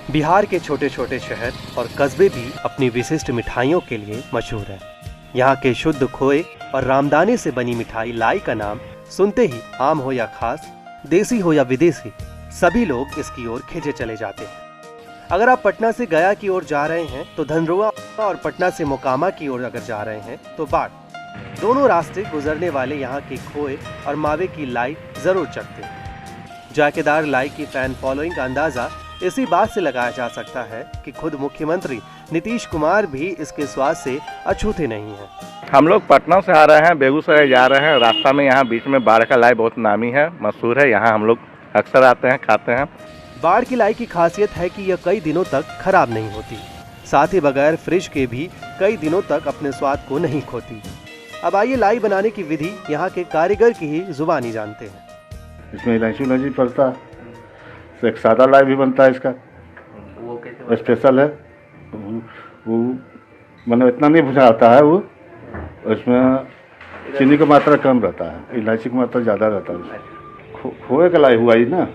बिहार के छोटे छोटे शहर और कस्बे भी अपनी विशिष्ट मिठाइयों के लिए मशहूर हैं। यहाँ के शुद्ध खोए और रामदाने से बनी मिठाई लाई का नाम सुनते ही आम हो या खास, देसी हो या विदेशी, सभी लोग इसकी ओर खिंचे चले जाते हैं। अगर आप पटना से गया की ओर जा रहे हैं तो धनरुआ, और पटना से मोकामा की ओर अगर जा रहे हैं तो बाढ़, दोनों रास्ते गुजरने वाले यहाँ के खोए और मावे की लाई जरूर चखते हैं। जायकेदार लाई की फैन फॉलोइंग का अंदाजा इसी बात से लगाया जा सकता है कि खुद मुख्यमंत्री नीतीश कुमार भी इसके स्वाद से अछूते नहीं हैं। हम लोग पटना से आ रहे हैं, बेगूसराय जा रहे हैं। रास्ता में यहाँ बीच में बाढ़ का लाई बहुत नामी है, मशहूर है। यहाँ हम लोग अक्सर आते हैं, खाते हैं। बाढ़ की लाई की खासियत है कि यह कई दिनों तक खराब नहीं होती, साथ ही बगैर फ्रिज के भी कई दिनों तक अपने स्वाद को नहीं खोती। अब आइए लाई बनाने की विधि यहाँ के कारीगर की ही जुबानी जानते हैं। इसमें इलायची पड़ता है, एक सादा लाई भी बनता है, इसका वो स्पेशल है। वो मतलब इतना नहीं भुना आता है, वो उसमें चीनी का मात्रा कम रहता है, इलायची की मात्रा ज़्यादा रहता है। खोए का लाई हुआ ही ना,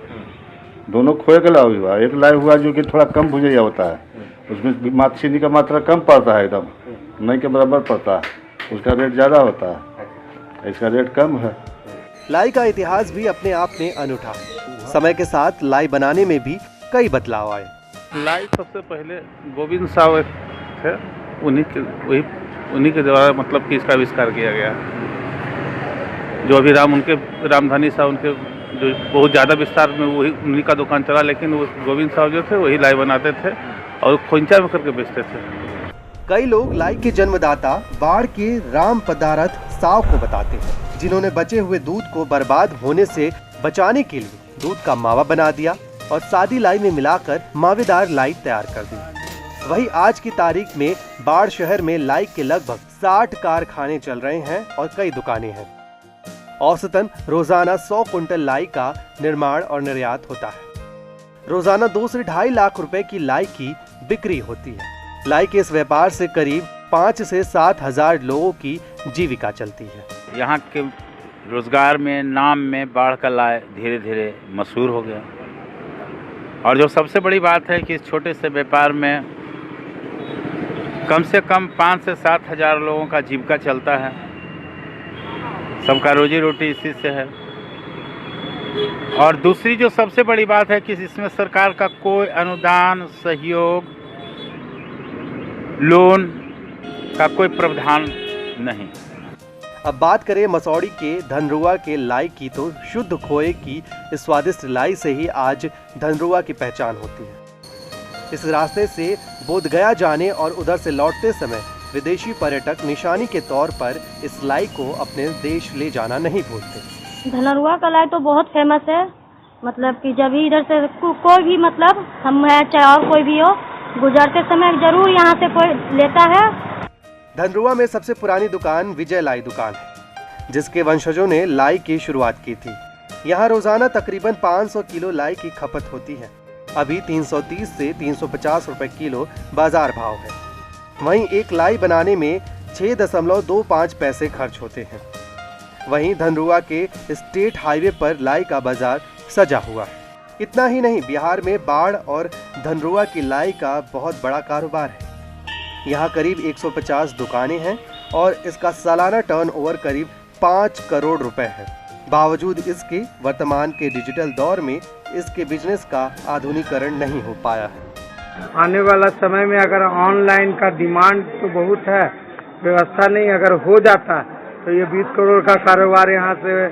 दोनों खोए का लाई हुआ। एक लाई हुआ जो कि थोड़ा कम भुजैया होता है, उसमें चीनी का मात्रा कम पड़ता है, एकदम नहीं के बराबर पड़ता है, उसका रेट ज़्यादा होता है, इसका रेट कम है। लाई का इतिहास भी अपने आप में अनूठा है। समय के साथ लाई बनाने में भी कई बदलाव आए। लाई सबसे पहले गोविंद साहब थे, उन्हीं के द्वारा मतलब कि इसका आविष्कार किया गया। जो अभी उनके रामधानी साहब, उनके जो बहुत ज़्यादा विस्तार में वही उन्हीं का दुकान चला, लेकिन वो गोविंद साहब जो थे वही लाई बनाते थे और खोंचा में करके बेचते थे। कई लोग लाई के जन्मदाता बाढ़ के राम पदारथ साव को बताते हैं, जिन्होंने बचे हुए दूध को बर्बाद होने से बचाने के लिए दूध का मावा बना दिया और सादी लाई में मिलाकर मावेदार लाई तैयार कर दी। वही आज की तारीख में बाढ़ शहर में लाई के लगभग 60 कारखाने चल रहे हैं और कई दुकानें हैं। औसतन रोजाना 100 कुंटल लाई का निर्माण और निर्यात होता है। रोजाना 2 से 2.5 लाख रुपए की लाई की बिक्री होती है। लाई के इस व्यापार से करीब 5 से 7 हजार लोगों की जीविका चलती है। यहाँ के रोजगार में, नाम में बाढ़ का लाई धीरे धीरे मशहूर हो गया। और जो सबसे बड़ी बात है कि इस छोटे से व्यापार में कम से कम 5 से 7 हजार लोगों का जीविका चलता है। सबका रोजी रोटी इसी से है। और दूसरी जो सबसे बड़ी बात है कि इसमें सरकार का कोई अनुदान, सहयोग, लोन का कोई प्रावधान नहीं। अब बात करें मसौड़ी के धनरुआ के लाई की, तो शुद्ध खोए की इस स्वादिष्ट लाई से ही आज धनरुआ की पहचान होती है। इस रास्ते से बोधगया जाने और उधर से लौटते समय विदेशी पर्यटक निशानी के तौर पर इस लाई को अपने देश ले जाना नहीं भूलते। धनरुआ का लाई तो बहुत फेमस है। मतलब कि जब भी इधर से कोई भी, मतलब हम है चाहे और कोई भी हो, गुजरते समय जरूर यहाँ से कोई लेता है। धनरुआ में सबसे पुरानी दुकान विजय लाई दुकान है, जिसके वंशजों ने लाई की शुरुआत की थी। यहाँ रोजाना तकरीबन 500 किलो लाई की खपत होती है। अभी 330 से 350 रुपए किलो बाजार भाव है। वहीं एक लाई बनाने में 6.25 पैसे खर्च होते हैं। वहीं धनरुआ के स्टेट हाईवे पर लाई का बाजार सजा हुआ है। इतना ही नहीं, बिहार में बाढ़ और धनरुआ की लाई का बहुत बड़ा कारोबार है। यहाँ करीब 150 दुकानें हैं और इसका सालाना टर्नओवर करीब 5 करोड़ रुपए है। बावजूद इसके वर्तमान के डिजिटल दौर में इसके बिजनेस का आधुनिकीकरण नहीं हो पाया है। आने वाला समय में अगर ऑनलाइन का डिमांड तो बहुत है, व्यवस्था नहीं अगर हो जाता तो ये 20 करोड़ का कारोबार यहाँ से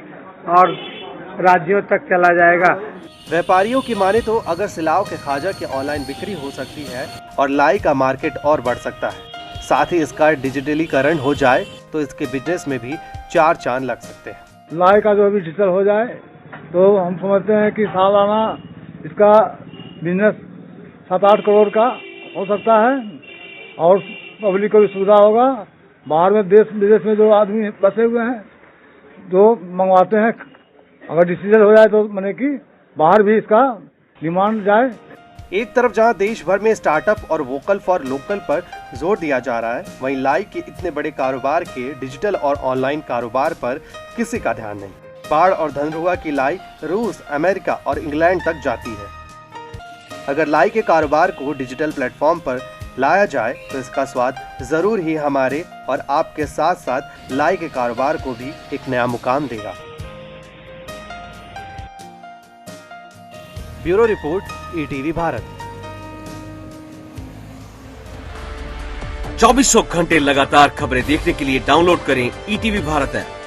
और राज्यों तक चला जाएगा। व्यापारियों की माने तो अगर सिलाव के खाजा की ऑनलाइन बिक्री हो सकती है और लाई का मार्केट और बढ़ सकता है, साथ ही इसका डिजिटलीकरण हो जाए तो इसके बिजनेस में भी 4 चांद लग सकते हैं। लाई का जो अभी डिजिटल हो जाए तो हम समझते हैं कि सालाना इसका बिजनेस 7-8 करोड़ का हो सकता है और पब्लिक को भी सुविधा होगा। बाहर में देश विदेश में जो आदमी बसे हुए हैं, जो मंगवाते हैं, अगर डिजिटल हो जाए तो माने कि बाहर भी इसका डिमांड जाए। एक तरफ जहां देश भर में स्टार्टअप और वोकल फॉर लोकल पर जोर दिया जा रहा है, वहीं लाई के इतने बड़े कारोबार के डिजिटल और ऑनलाइन कारोबार पर किसी का ध्यान नहीं। बाढ़ और धनरुआ की लाई रूस, अमेरिका और इंग्लैंड तक जाती है। अगर लाई के कारोबार को डिजिटल प्लेटफॉर्म पर लाया जाए तो इसका स्वाद जरूर ही हमारे और आपके साथ साथ लाई के कारोबार को भी एक नया मुकाम देगा। Bureau report, ETV Bharat. 2400 घंटे लगातार खबरें देखने के लिए डाउनलोड करें ईटीवी भारत ऐप।